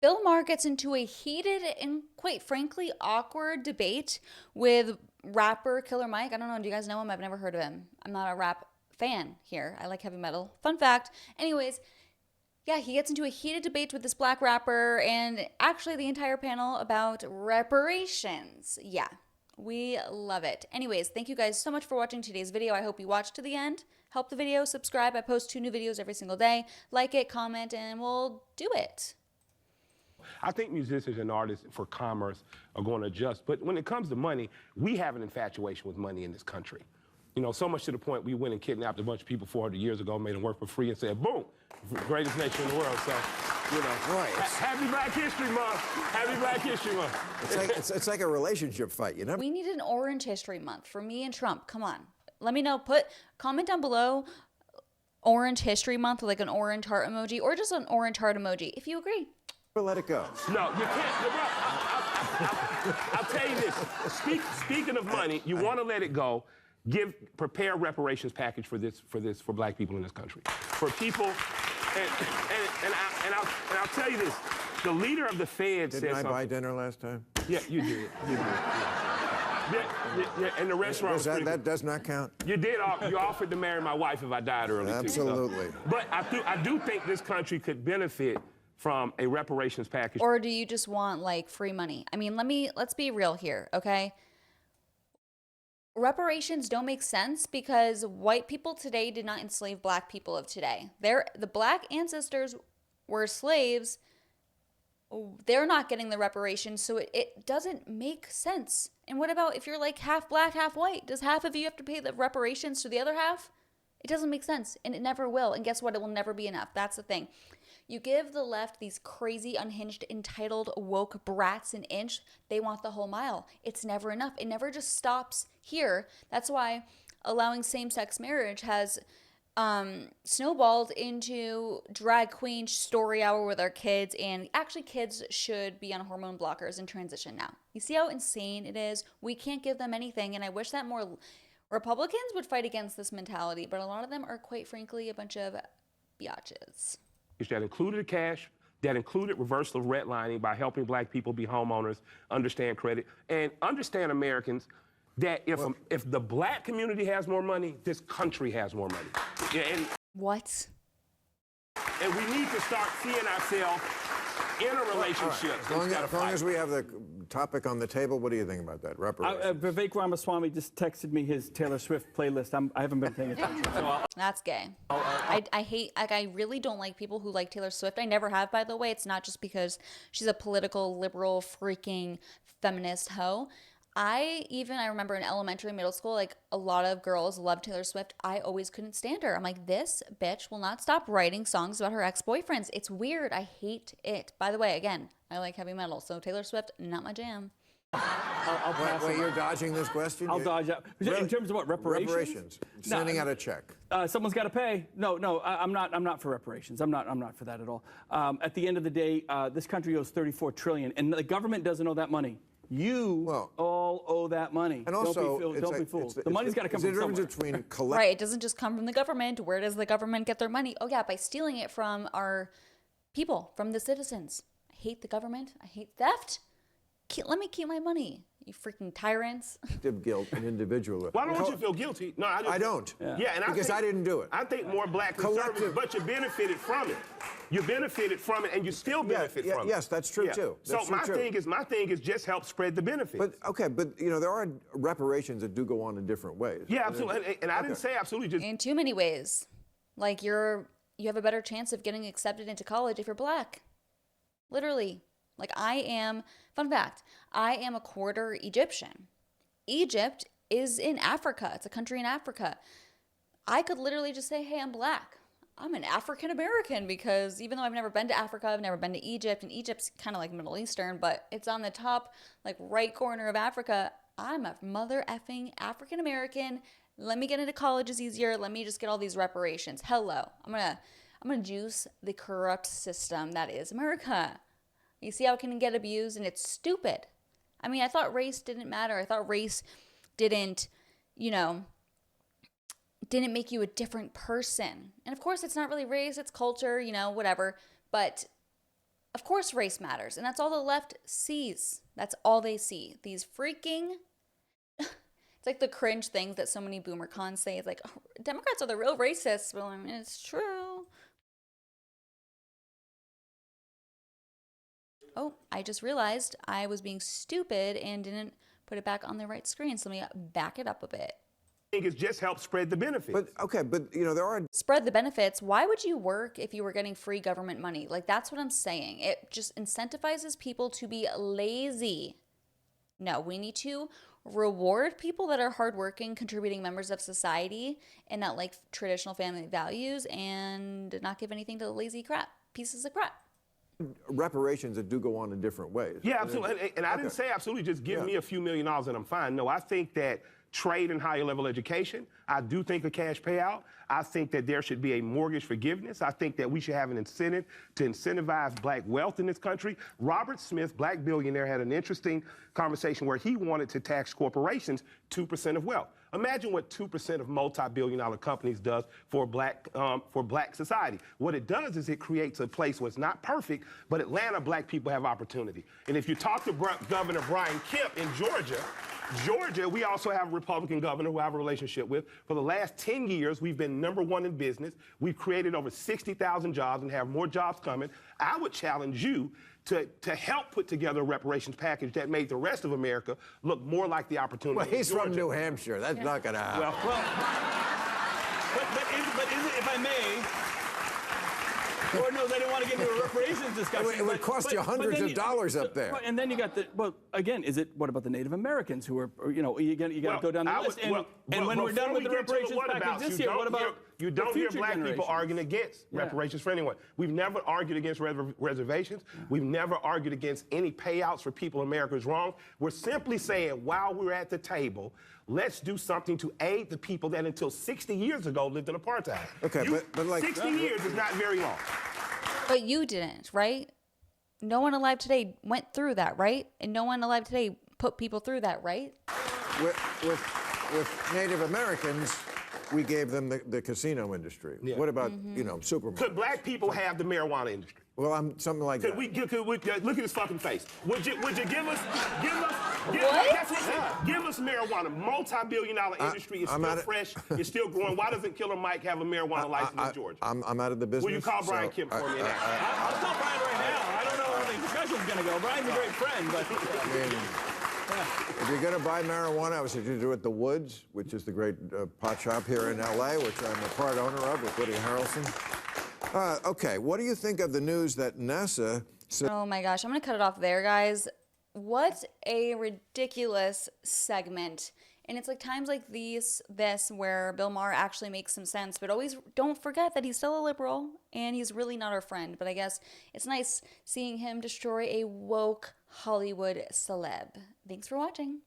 Bill Maher gets into a heated and quite frankly awkward debate with rapper Killer Mike. I don't know, do you guys know him? I've never heard of him. I'm not a rap fan here. I like heavy metal. Fun fact. Anyways, yeah, he gets into a heated debate with this black rapper and actually the entire panel about reparations. Yeah, we love it. Anyways, thank you guys so much for watching today's video. I hope you watched to the end. Help the video, subscribe. I post 2 new videos every single day. Like it, comment, and we'll do it. I think musicians and artists for commerce are going to adjust. But when it comes to money, we have an infatuation with money in this country. You know, so much to the point we went and kidnapped a bunch of people 400 years ago, made them work for free and said, boom, greatest nation in the world. So, you know, happy Black History Month. Happy Black History Month. It's like a relationship fight, you know? We need an Orange History Month for me and Trump. Come on. Let me know. Comment down below Orange History Month with like an orange heart emoji or just an orange heart emoji if you agree. Let it go. No, you can't. I'll tell you this. Speaking of money, you want to let it go. Prepare a reparations package for black people in this country. For people, and I'll tell you this. The leader of the Fed said something. Didn't I buy dinner last time? Yeah, you did. You did. Yeah, and the restaurant. That does not count. You did. You offered to marry my wife if I died early. Absolutely. Too, so. But I do think this country could benefit from a reparations package. Or do you just want like free money? I mean, let's be real here, okay? Reparations don't make sense because white people today did not enslave black people of today. The black ancestors were slaves. They're not getting the reparations, so it doesn't make sense. And what about if you're like half black, half white? Does half of you have to pay the reparations to the other half? It doesn't make sense, and it never will. And guess what? It will never be enough. That's the thing. You give the left these crazy, unhinged, entitled, woke brats an inch, they want the whole mile. It's never enough. It never just stops here. That's why allowing same-sex marriage has snowballed into drag queen story hour with our kids, and actually kids should be on hormone blockers and transition now. You see how insane it is? We can't give them anything, and I wish that more Republicans would fight against this mentality, but a lot of them are quite frankly a bunch of biatches. That included cash, that included reversal of redlining by helping black people be homeowners, understand credit, and understand Americans that if the black community has more money, this country has more money. Yeah, what? And we need to start seeing ourselves in a relationship. As long as we have the topic on the table, what do you think about that? Reparations. Vivek Ramaswamy just texted me his Taylor Swift playlist. I haven't been paying attention. So That's gay. I really don't like people who like Taylor Swift. I never have, by the way. It's not just because she's a political, liberal, freaking feminist hoe. I remember in elementary, middle school, like a lot of girls loved Taylor Swift. I always couldn't stand her. I'm like, this bitch will not stop writing songs about her ex-boyfriends. It's weird. I hate it. By the way, again, I like heavy metal, so Taylor Swift, not my jam. I'll pass. Wait, you're dodging this question? I'll dodge out. In terms of what, reparations? Reparations. Sending out a check. Someone's got to pay. No, I'm not for reparations. I'm not for that at all. At the end of the day, this country owes $34 trillion, and the government doesn't owe that money. You all owe that money. And also, don't be fooled. The money's got to come from somewhere. Right, it doesn't just come from the government. Where does the government get their money? Oh yeah, by stealing it from our people, from the citizens. I hate the government. I hate theft. Let me keep my money, you freaking tyrants. Guilt, an individual. Why don't you feel guilty? No, I don't. Yeah, and because I didn't do it. I think more black conservatives, but you benefited from it. You benefited from it, and you still benefit from it. Yes, that's true too. That's my thing is just help spread the benefits. But you know there are reparations that do go on in different ways. Yeah, absolutely. And I didn't say absolutely just in too many ways. Like you have a better chance of getting accepted into college if you're black. Literally. Like fun fact, I am a quarter Egyptian. Egypt is in Africa. It's a country in Africa. I could literally just say, hey, I'm black. I'm an African American because even though I've never been to Africa, I've never been to Egypt, and Egypt's kind of like Middle Eastern, but it's on the top, like right corner of Africa. I'm a mother effing African American. Let me get into college is easier. Let me just get all these reparations. Hello. I'm gonna juice the corrupt system that is America. You see how it can get abused, and it's stupid. I mean, I thought race didn't matter. I thought race didn't make you a different person. And of course, it's not really race, it's culture, whatever. But Of course race matters, and that's all the left sees. That's all they see. These freaking it's like the cringe things that so many boomer cons say. It's like, oh, Democrats are the real racists. Well, I mean, it's true. Oh, I just realized I was being stupid and didn't put it back on the right screen. So let me back it up a bit. I think it's just help spread the benefits. But, okay, but, you know, there are... Spread the benefits. Why would you work if you were getting free government money? Like, that's what I'm saying. It just incentivizes people to be lazy. No, we need to reward people that are hardworking, contributing members of society and that like traditional family values, and not give anything to the lazy pieces of crap. Reparations that do go on in different ways. Yeah, absolutely. And I didn't say absolutely just give me a few $1 million and I'm fine. No, I think that trade and higher level education, I do think a cash payout. I think that there should be a mortgage forgiveness. I think that we should have an incentive to incentivize black wealth in this country. Robert Smith, black billionaire, had an interesting conversation where he wanted to tax corporations 2% of wealth. Imagine what 2% of multi-billion-dollar companies does for black society. What it does is it creates a place where it's not perfect, but Atlanta black people have opportunity. And if you talk to Governor Brian Kemp in Georgia, we also have a Republican governor who I have a relationship with. For the last 10 years, we've been #1 in business. We've created over 60,000 jobs and have more jobs coming. I would challenge you to help put together a reparations package that made the rest of America look more like the opportunity. Well, he's from New Hampshire. That's not going to happen. But is it, if I may, Lord knows I didn't want to get into a reparations discussion. It would cost you hundreds of dollars up there. And then you got the, well, again, what about the Native Americans who are, you know, you got to go down the list. And when we're done with the reparations package this year, what about you don't hear black people arguing against reparations for anyone. We've never argued against reservations. We've never argued against any payouts for people America's wrong. We're simply saying, while we're at the table, let's do something to aid the people that until 60 years ago lived in apartheid. Okay, but like 60 years is not very long. But you didn't, right? No one alive today went through that, right? And no one alive today put people through that, right? With Native Americans, we gave them the casino industry. Yeah. What about, you know, supermarkets? Could black people have the marijuana industry? Well, I'm something like that. Look at his fucking face. Would you give us marijuana? Multi-billion-dollar industry is still fresh. It's still growing. Why doesn't Killer Mike have a marijuana license in Georgia? I'm out of the business. Will you call Brian Kemp for me? I'll call Brian right now. I don't know how the discussion's going to go. Brian's a great friend, but... I mean, if you're going to buy marijuana, I would suggest you do it at the Woods, which is the great pot shop here in L.A., which I'm a part owner of with Woody Harrelson. Okay, what do you think of the news that NASA said? Oh my gosh, I'm going to cut it off there, guys. What a ridiculous segment. And it's like times like this where Bill Maher actually makes some sense, but always don't forget that he's still a liberal and he's really not our friend. But I guess it's nice seeing him destroy a woke Hollywood celeb. Thanks for watching.